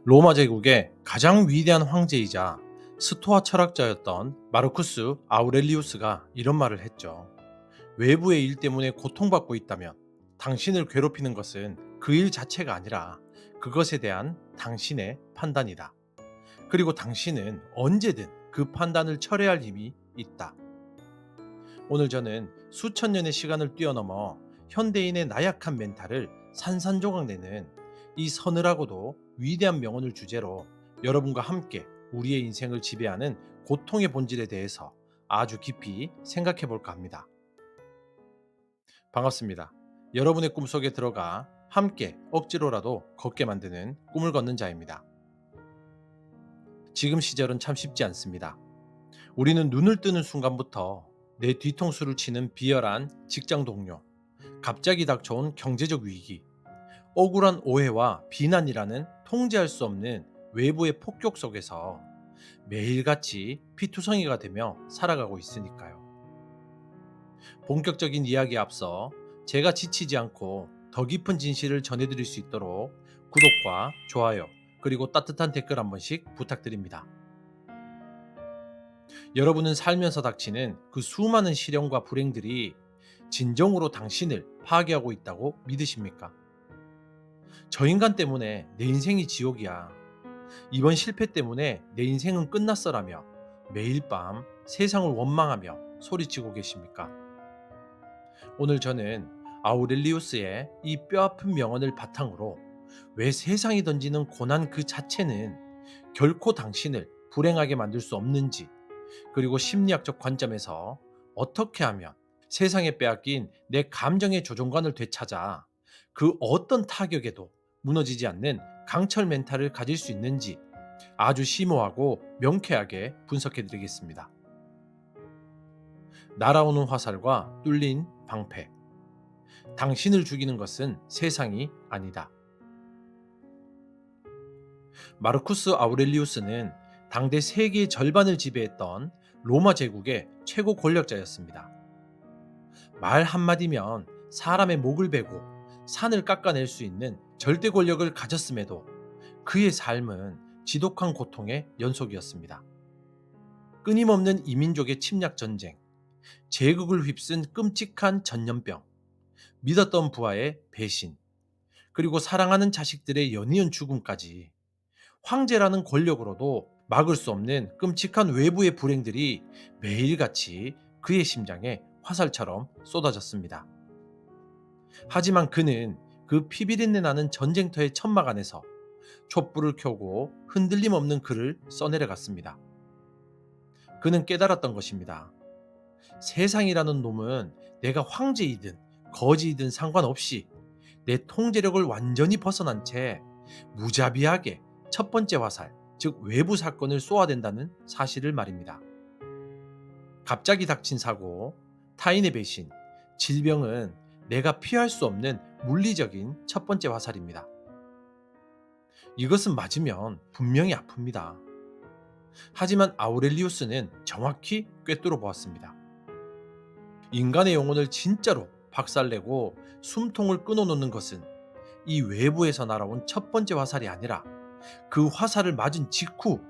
로마 제국의 가장 위대한 황제이자 스토아 철학자였던 마르쿠스 아우렐리우스가 이런 말을 했죠. 외부의 일 때문에 고통받고 있다면 당신을 괴롭히는 것은 그 일 자체가 아니라 그것에 대한 당신의 판단이다. 그리고 당신은 언제든 그 판단을 철회할 힘이 있다. 오늘 저는 수천 년의 시간을 뛰어넘어 현대인의 나약한 멘탈을 산산조각내는 이 서늘하고도 위대한 명언을 주제로 여러분과 함께 우리의 인생을 지배하는 고통의 본질에 대해서 아주 깊이 생각해 볼까 합니다. 반갑습니다. 여러분의 꿈속에 들어가 함께 억지로라도 걷게 만드는 꿈을 걷는 자입니다. 지금 시절은 참 쉽지 않습니다. 우리는 눈을 뜨는 순간부터 내 뒤통수를 치는 비열한 직장 동료, 갑자기 닥쳐온 경제적 위기, 억울한 오해와 비난이라는 통제할 수 없는 외부의 폭격 속에서 매일같이 피투성이가 되며 살아가고 있으니까요. 본격적인 이야기에 앞서 제가 지치지 않고 더 깊은 진실을 전해드릴 수 있도록 구독과 좋아요, 그리고 따뜻한 댓글 한 번씩 부탁드립니다. 여러분은 살면서 닥치는 그 수많은 시련과 불행들이 진정으로 당신을 파괴하고 있다고 믿으십니까? 저 인간 때문에 내 인생이 지옥이야. 이번 실패 때문에 내 인생은 끝났어라며 매일 밤 세상을 원망하며 소리치고 계십니까? 오늘 저는 아우렐리우스의 이 뼈아픈 명언을 바탕으로 왜 세상이 던지는 고난 그 자체는 결코 당신을 불행하게 만들 수 없는지, 그리고 심리학적 관점에서 어떻게 하면 세상에 빼앗긴 내 감정의 조종관을 되찾아 그 어떤 타격에도 무너지지 않는 강철 멘탈을 가질 수 있는지 아주 심오하고 명쾌하게 분석해 드리겠습니다. 날아오는 화살과 뚫린 방패. 당신을 죽이는 것은 세상이 아니다. 마르쿠스 아우렐리우스는 당대 세계의 절반을 지배했던 로마 제국의 최고 권력자였습니다. 말 한마디면 사람의 목을 베고 산을 깎아낼 수 있는 절대 권력을 가졌음에도 그의 삶은 지독한 고통의 연속이었습니다. 끊임없는 이민족의 침략 전쟁, 제국을 휩쓴 끔찍한 전염병, 믿었던 부하의 배신, 그리고 사랑하는 자식들의 연이은 죽음까지 황제라는 권력으로도 막을 수 없는 끔찍한 외부의 불행들이 매일같이 그의 심장에 화살처럼 쏟아졌습니다. 하지만 그는 그 피비린내 나는 전쟁터의 천막 안에서 촛불을 켜고 흔들림 없는 글을 써내려갔습니다. 그는 깨달았던 것입니다. 세상이라는 놈은 내가 황제이든 거지이든 상관없이 내 통제력을 완전히 벗어난 채 무자비하게 첫 번째 화살, 즉 외부 사건을 쏘아댄다는 사실을 말입니다. 갑자기 닥친 사고, 타인의 배신, 질병은 내가 피할 수 없는 물리적인 첫 번째 화살입니다. 이것은 맞으면 분명히 아픕니다. 하지만 아우렐리우스는 정확히 꿰뚫어 보았습니다. 인간의 영혼을 진짜로 박살내고 숨통을 끊어놓는 것은 이 외부에서 날아온 첫 번째 화살이 아니라 그 화살을 맞은 직후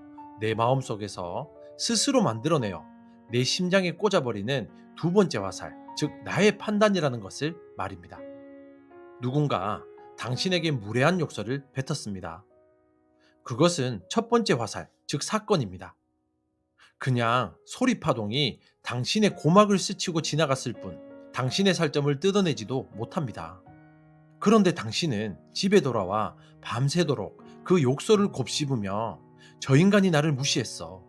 내 마음속에서 스스로 만들어내어 내 심장에 꽂아버리는 두 번째 화살, 즉 나의 판단이라는 것을 말입니다. 누군가 당신에게 무례한 욕설을 뱉었습니다. 그것은 첫 번째 화살, 즉 사건입니다. 그냥 소리 파동이 당신의 고막을 스치고 지나갔을 뿐 당신의 살점을 뜯어내지도 못합니다. 그런데 당신은 집에 돌아와 밤새도록 그 욕설을 곱씹으며 저 인간이 나를 무시했어.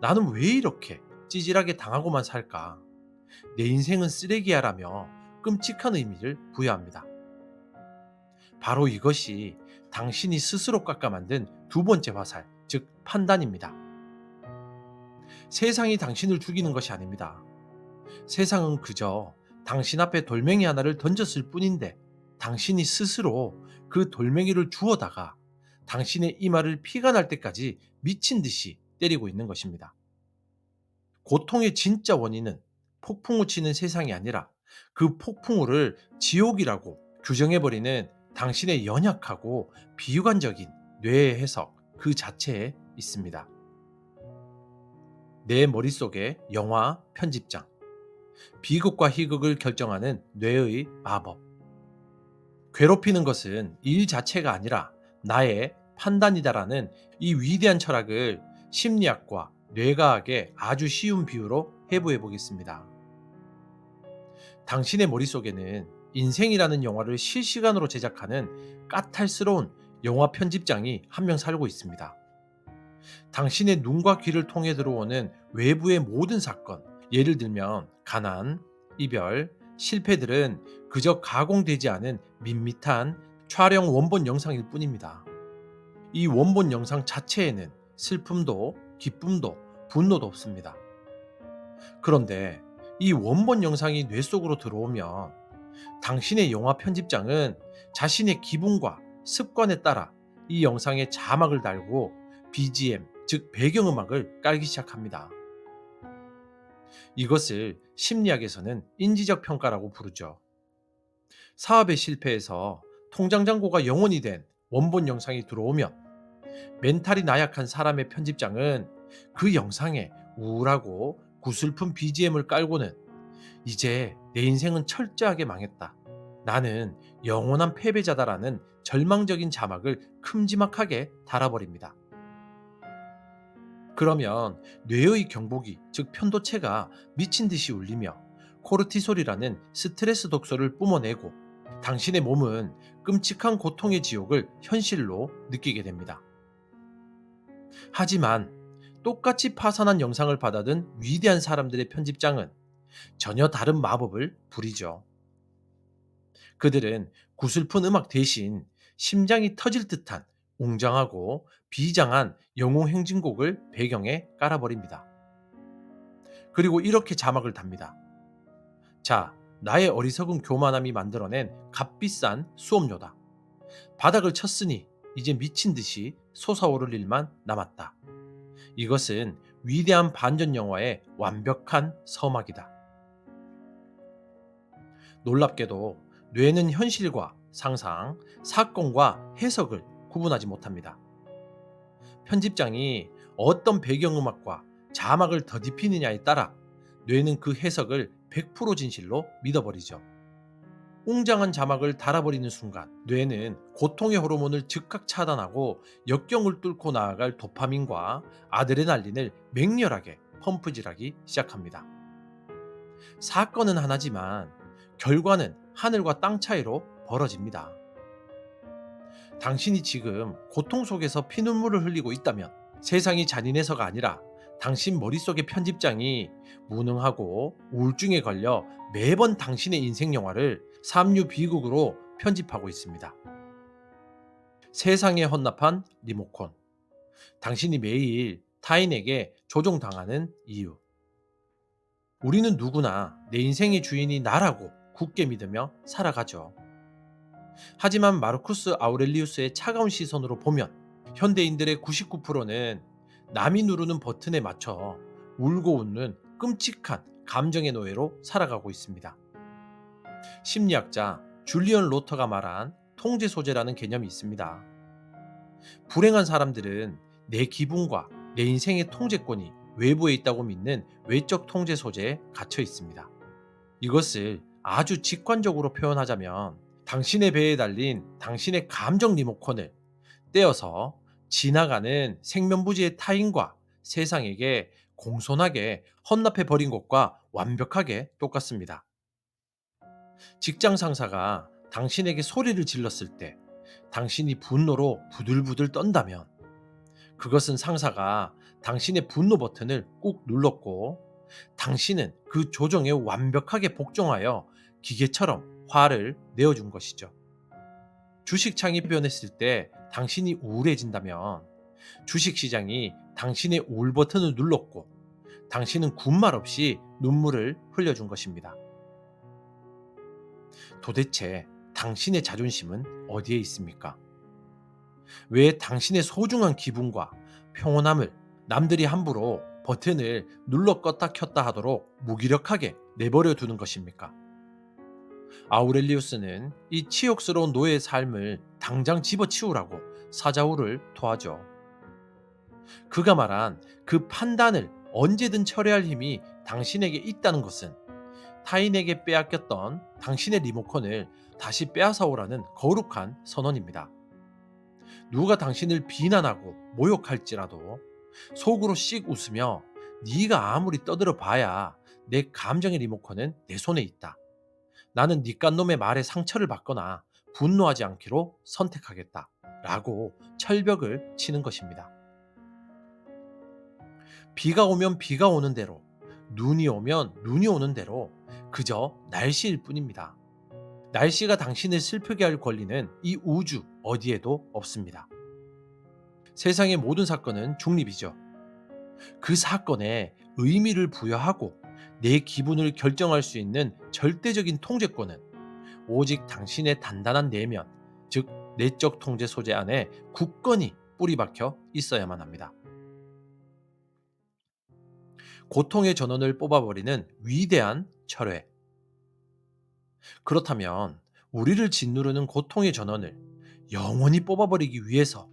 나는 왜 이렇게 찌질하게 당하고만 살까? 내 인생은 쓰레기야라며 끔찍한 의미를 부여합니다. 바로 이것이 당신이 스스로 깎아 만든 두 번째 화살, 즉 판단입니다. 세상이 당신을 죽이는 것이 아닙니다. 세상은 그저 당신 앞에 돌멩이 하나를 던졌을 뿐인데 당신이 스스로 그 돌멩이를 주워다가 당신의 이마를 피가 날 때까지 미친 듯이 때리고 있는 것입니다. 고통의 진짜 원인은 폭풍우 치는 세상이 아니라 그 폭풍우를 지옥이라고 규정해버리는 당신의 연약하고 비유관적인 뇌의 해석, 그 자체에 있습니다. 내 머릿속에 영화 편집장, 비극과 희극을 결정하는 뇌의 마법. 괴롭히는 것은 일 자체가 아니라 나의 판단이다라는 이 위대한 철학을 심리학과 뇌과학의 아주 쉬운 비유로 해부해 보겠습니다. 당신의 머릿속에는 인생이라는 영화를 실시간으로 제작하는 까탈스러운 영화 편집장이 한 명 살고 있습니다. 당신의 눈과 귀를 통해 들어오는 외부의 모든 사건, 예를 들면 가난, 이별, 실패들은 그저 가공되지 않은 밋밋한 촬영 원본 영상일 뿐입니다. 이 원본 영상 자체에는 슬픔도 기쁨도 분노도 없습니다. 그런데 이 원본 영상이 뇌 속으로 들어오면 당신의 영화 편집장은 자신의 기분과 습관에 따라 이 영상에 자막을 달고 BGM, 즉 배경음악을 깔기 시작합니다. 이것을 심리학에서는 인지적 평가라고 부르죠. 사업의 실패에서 통장 잔고가 0원이 된 원본 영상이 들어오면 멘탈이 나약한 사람의 편집장은 그 영상에 우울하고 구슬픈 BGM을 깔고는 이제 내 인생은 철저하게 망했다. 나는 영원한 패배자다라는 절망적인 자막을 큼지막하게 달아버립니다. 그러면 뇌의 경보기, 즉 편도체가 미친 듯이 울리며 코르티솔이라는 스트레스 독소를 뿜어내고 당신의 몸은 끔찍한 고통의 지옥을 현실로 느끼게 됩니다. 하지만 똑같이 파산한 영상을 받아든 위대한 사람들의 편집장은 전혀 다른 마법을 부리죠. 그들은 구슬픈 음악 대신 심장이 터질 듯한 웅장하고 비장한 영웅 행진곡을 배경에 깔아버립니다. 그리고 이렇게 자막을 답니다. 자, 나의 어리석은 교만함이 만들어낸 값비싼 수업료다. 바닥을 쳤으니 이제 미친 듯이 솟아오를 일만 남았다. 이것은 위대한 반전 영화의 완벽한 서막이다. 놀랍게도 뇌는 현실과 상상, 사건과 해석을 구분하지 못합니다. 편집장이 어떤 배경음악과 자막을 더딥히느냐에 따라 뇌는 그 해석을 100% 진실로 믿어버리죠. 웅장한 자막을 달아버리는 순간 뇌는 고통의 호르몬을 즉각 차단하고 역경을 뚫고 나아갈 도파민과 아드레날린을 맹렬하게 펌프질하기 시작합니다. 사건은 하나지만 결과는 하늘과 땅 차이로 벌어집니다. 당신이 지금 고통 속에서 피눈물을 흘리고 있다면 세상이 잔인해서가 아니라 당신 머릿속의 편집장이 무능하고 우울증에 걸려 매번 당신의 인생 영화를 삼류 비극으로 편집하고 있습니다. 세상에 헌납한 리모컨. 당신이 매일 타인에게 조종당하는 이유. 우리는 누구나 내 인생의 주인이 나라고 굳게 믿으며 살아가죠. 하지만 마르쿠스 아우렐리우스의 차가운 시선으로 보면 현대인들의 99%는 남이 누르는 버튼에 맞춰 울고 웃는 끔찍한 감정의 노예로 살아가고 있습니다. 심리학자 줄리언 로터가 말한 통제 소재라는 개념이 있습니다. 불행한 사람들은 내 기분과 내 인생의 통제권이 외부에 있다고 믿는 외적 통제 소재에 갇혀 있습니다. 이것을 아주 직관적으로 표현하자면 당신의 배에 달린 당신의 감정 리모컨을 떼어서 지나가는 생면부지의 타인과 세상에게 공손하게 헌납해 버린 것과 완벽하게 똑같습니다. 직장 상사가 당신에게 소리를 질렀을 때 당신이 분노로 부들부들 떤다면 그것은 상사가 당신의 분노 버튼을 꾹 눌렀고 당신은 그 조정에 완벽하게 복종하여 기계처럼 화를 내어준 것이죠. 주식창이 변했을 때 당신이 우울해진다면 주식시장이 당신의 우울 버튼을 눌렀고 당신은 군말 없이 눈물을 흘려준 것입니다. 도대체 당신의 자존심은 어디에 있습니까? 왜 당신의 소중한 기분과 평온함을 남들이 함부로 버튼을 눌러 껐다 켰다 하도록 무기력하게 내버려 두는 것입니까? 아우렐리우스는 이 치욕스러운 노예의 삶을 당장 집어치우라고 사자후를 토하죠. 그가 말한 그 판단을 언제든 철회할 힘이 당신에게 있다는 것은 타인에게 빼앗겼던 당신의 리모컨을 다시 빼앗아 오라는 거룩한 선언입니다. 누가 당신을 비난하고 모욕할지라도 속으로 씩 웃으며 네가 아무리 떠들어 봐야 내 감정의 리모컨은 내 손에 있다. 나는 니깟 놈의 말에 상처를 받거나 분노하지 않기로 선택하겠다. 라고 철벽을 치는 것입니다. 비가 오면 비가 오는 대로, 눈이 오면 눈이 오는 대로 그저 날씨일 뿐입니다. 날씨가 당신을 슬프게 할 권리는 이 우주 어디에도 없습니다. 세상의 모든 사건은 중립이죠. 그 사건에 의미를 부여하고 내 기분을 결정할 수 있는 절대적인 통제권은 오직 당신의 단단한 내면, 즉 내적 통제 소재 안에 굳건히 뿌리 박혀 있어야만 합니다. 고통의 전원을 뽑아버리는 위대한 철회. 그렇다면 우리를 짓누르는 고통의 전원을 영원히 뽑아버리기 위해서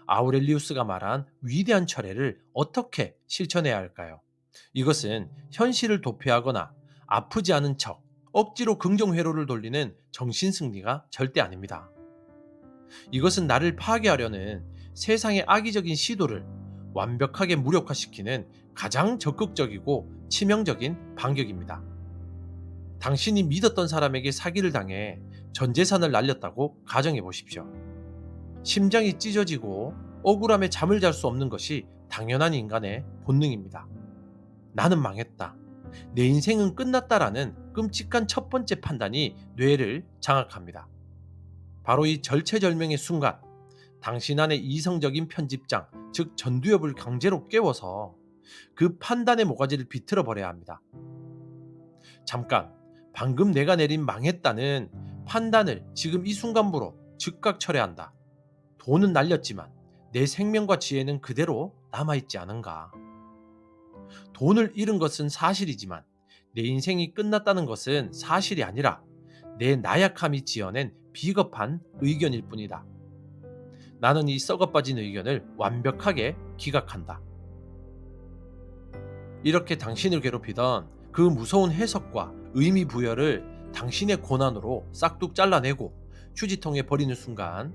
아우렐리우스가 말한 위대한 철회를 어떻게 실천해야 할까요? 이것은 현실을 도피하거나 아프지 않은 척 억지로 긍정회로를 돌리는 정신승리가 절대 아닙니다. 이것은 나를 파괴하려는 세상의 악의적인 시도를 완벽하게 무력화시키는 가장 적극적이고 치명적인 반격입니다. 당신이 믿었던 사람에게 사기를 당해 전 재산을 날렸다고 가정해 보십시오. 심장이 찢어지고 억울함에 잠을 잘 수 없는 것이 당연한 인간의 본능입니다. 나는 망했다. 내 인생은 끝났다라는 끔찍한 첫 번째 판단이 뇌를 장악합니다. 바로 이 절체절명의 순간, 당신 안의 이성적인 편집장, 즉 전두엽을 강제로 깨워서 그 판단의 모가지를 비틀어 버려야 합니다. 잠깐, 방금 내가 내린 망했다는 판단을 지금 이 순간부로 즉각 철회한다. 돈은 날렸지만 내 생명과 지혜는 그대로 남아있지 않은가. 돈을 잃은 것은 사실이지만 내 인생이 끝났다는 것은 사실이 아니라 내 나약함이 지어낸 비겁한 의견일 뿐이다. 나는 이 썩어빠진 의견을 완벽하게 기각한다. 이렇게 당신을 괴롭히던 그 무서운 해석과 의미 부여를 당신의 고난으로 싹둑 잘라내고 휴지통에 버리는 순간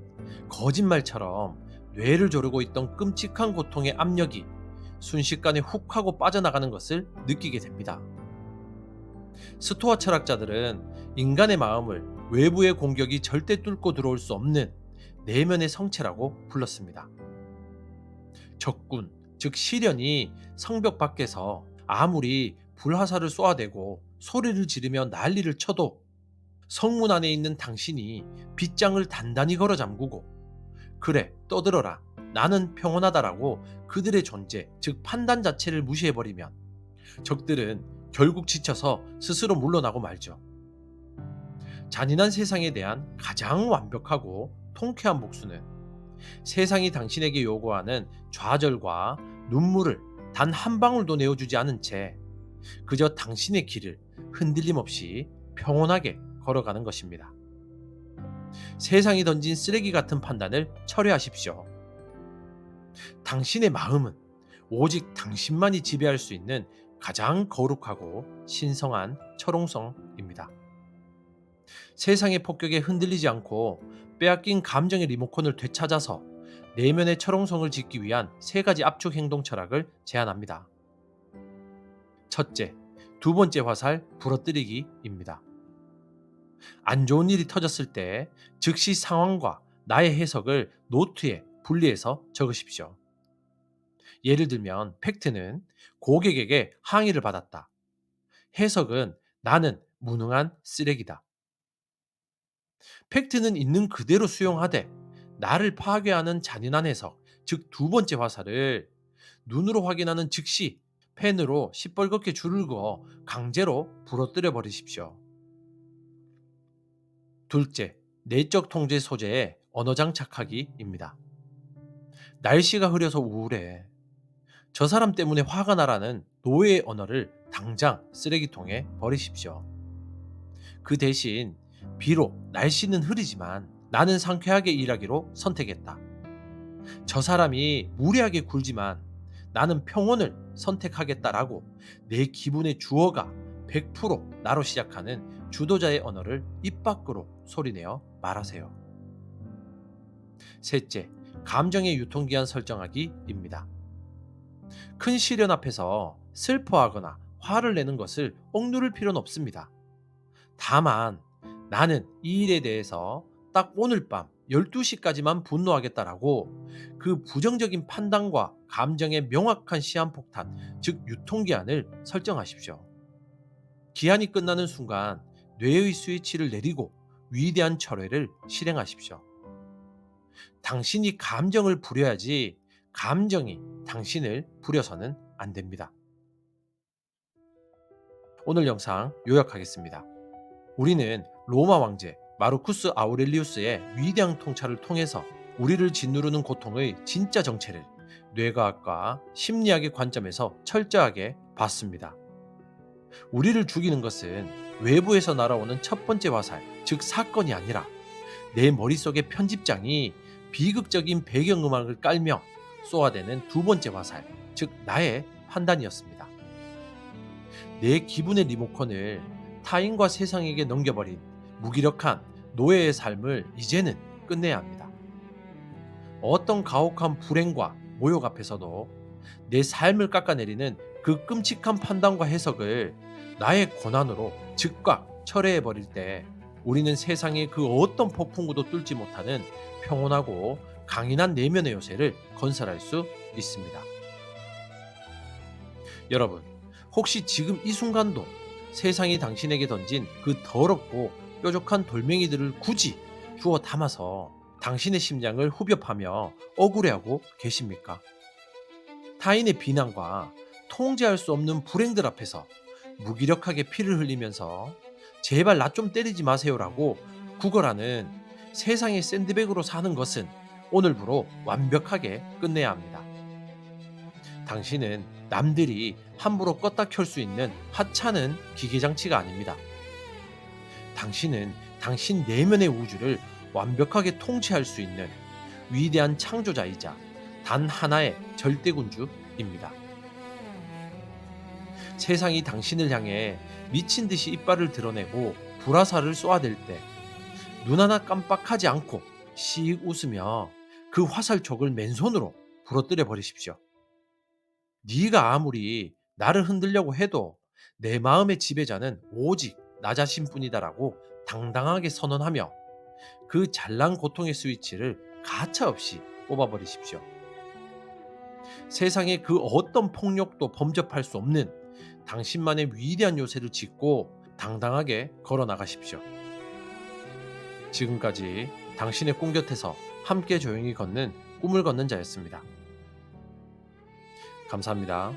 거짓말처럼 뇌를 조르고 있던 끔찍한 고통의 압력이 순식간에 훅 하고 빠져나가는 것을 느끼게 됩니다. 스토아 철학자들은 인간의 마음을 외부의 공격이 절대 뚫고 들어올 수 없는 내면의 성체라고 불렀습니다. 적군, 즉 시련이 성벽 밖에서 아무리 불화살을 쏘아대고 소리를 지르며 난리를 쳐도 성문 안에 있는 당신이 빗장을 단단히 걸어 잠그고 그래 떠들어라 나는 평온하다라고 그들의 존재 즉 판단 자체를 무시해버리면 적들은 결국 지쳐서 스스로 물러나고 말죠. 잔인한 세상에 대한 가장 완벽하고 통쾌한 복수는 세상이 당신에게 요구하는 좌절과 눈물을 단 한 방울도 내어주지 않은 채 그저 당신의 길을 흔들림 없이 평온하게 걸어가는 것입니다. 세상이 던진 쓰레기 같은 판단을 철회하십시오. 당신의 마음은 오직 당신만이 지배할 수 있는 가장 거룩하고 신성한 철옹성입니다. 세상의 폭격에 흔들리지 않고 빼앗긴 감정의 리모컨을 되찾아서 내면의 철옹성을 짓기 위한 세 가지 압축 행동 철학을 제안합니다. 첫째, 두 번째 화살 부러뜨리기입니다. 안 좋은 일이 터졌을 때 즉시 상황과 나의 해석을 노트에 분리해서 적으십시오. 예를 들면 팩트는 고객에게 항의를 받았다. 해석은 나는 무능한 쓰레기다. 팩트는 있는 그대로 수용하되 나를 파괴하는 잔인한 해석, 즉 두 번째 화살을 눈으로 확인하는 즉시 펜으로 시뻘겋게 줄을 그어 강제로 부러뜨려 버리십시오. 둘째, 내적 통제 소재의 언어 장착하기입니다. 날씨가 흐려서 우울해. 저 사람 때문에 화가 나라는 노예의 언어를 당장 쓰레기통에 버리십시오. 그 대신 비록 날씨는 흐리지만 나는 상쾌하게 일하기로 선택했다. 저 사람이 무례하게 굴지만 나는 평온을 선택하겠다라고 내 기분의 주어가 100% 나로 시작하는 주도자의 언어를 입 밖으로 소리내어 말하세요. 셋째, 감정의 유통기한 설정하기입니다. 큰 시련 앞에서 슬퍼하거나 화를 내는 것을 억누를 필요는 없습니다. 다만 나는 이 일에 대해서 딱 오늘 밤 12시까지만 분노하겠다라고 그 부정적인 판단과 감정의 명확한 시한폭탄, 즉 유통기한을 설정하십시오. 기한이 끝나는 순간 뇌의 스위치를 내리고 위대한 철회를 실행하십시오. 당신이 감정을 부려야지 감정이 당신을 부려서는 안 됩니다. 오늘 영상 요약하겠습니다. 우리는 로마 왕제 마르쿠스 아우렐리우스의 위대한 통찰을 통해서 우리를 짓누르는 고통의 진짜 정체를 뇌과학과 심리학의 관점에서 철저하게 봤습니다. 우리를 죽이는 것은 외부에서 날아오는 첫 번째 화살, 즉 사건이 아니라 내 머릿속의 편집장이 비극적인 배경음악을 깔며 쏘아대는 두 번째 화살, 즉 나의 판단이었습니다. 내 기분의 리모컨을 타인과 세상에게 넘겨버린 무기력한 노예의 삶을 이제는 끝내야 합니다. 어떤 가혹한 불행과 모욕 앞에서도 내 삶을 깎아내리는 그 끔찍한 판단과 해석을 나의 권한으로 즉각 철회해버릴 때 우리는 세상의 그 어떤 폭풍우도 뚫지 못하는 평온하고 강인한 내면의 요새를 건설할 수 있습니다. 여러분, 혹시 지금 이 순간도 세상이 당신에게 던진 그 더럽고 뾰족한 돌멩이들을 굳이 주워 담아서 당신의 심장을 후벼파며 억울해하고 계십니까? 타인의 비난과 통제할 수 없는 불행들 앞에서 무기력하게 피를 흘리면서 제발 나 좀 때리지 마세요라고 구걸하는 세상의 샌드백으로 사는 것은 오늘부로 완벽하게 끝내야 합니다. 당신은 남들이 함부로 껐다 켤 수 있는 하찮은 기계장치가 아닙니다. 당신은 당신 내면의 우주를 완벽하게 통치할 수 있는 위대한 창조자이자 단 하나의 절대군주입니다. 세상이 당신을 향해 미친 듯이 이빨을 드러내고 불화살을 쏘아댈 때 눈 하나 깜빡하지 않고 씩 웃으며 그 화살촉을 맨손으로 부러뜨려 버리십시오. 네가 아무리 나를 흔들려고 해도 내 마음의 지배자는 오직 나 자신뿐이다라고 당당하게 선언하며 그 잘난 고통의 스위치를 가차없이 뽑아버리십시오. 세상의 그 어떤 폭력도 범접할 수 없는 당신만의 위대한 요새를 짓고 당당하게 걸어 나가십시오. 지금까지 당신의 꿈 곁에서 함께 조용히 걷는 꿈을 걷는 자였습니다. 감사합니다.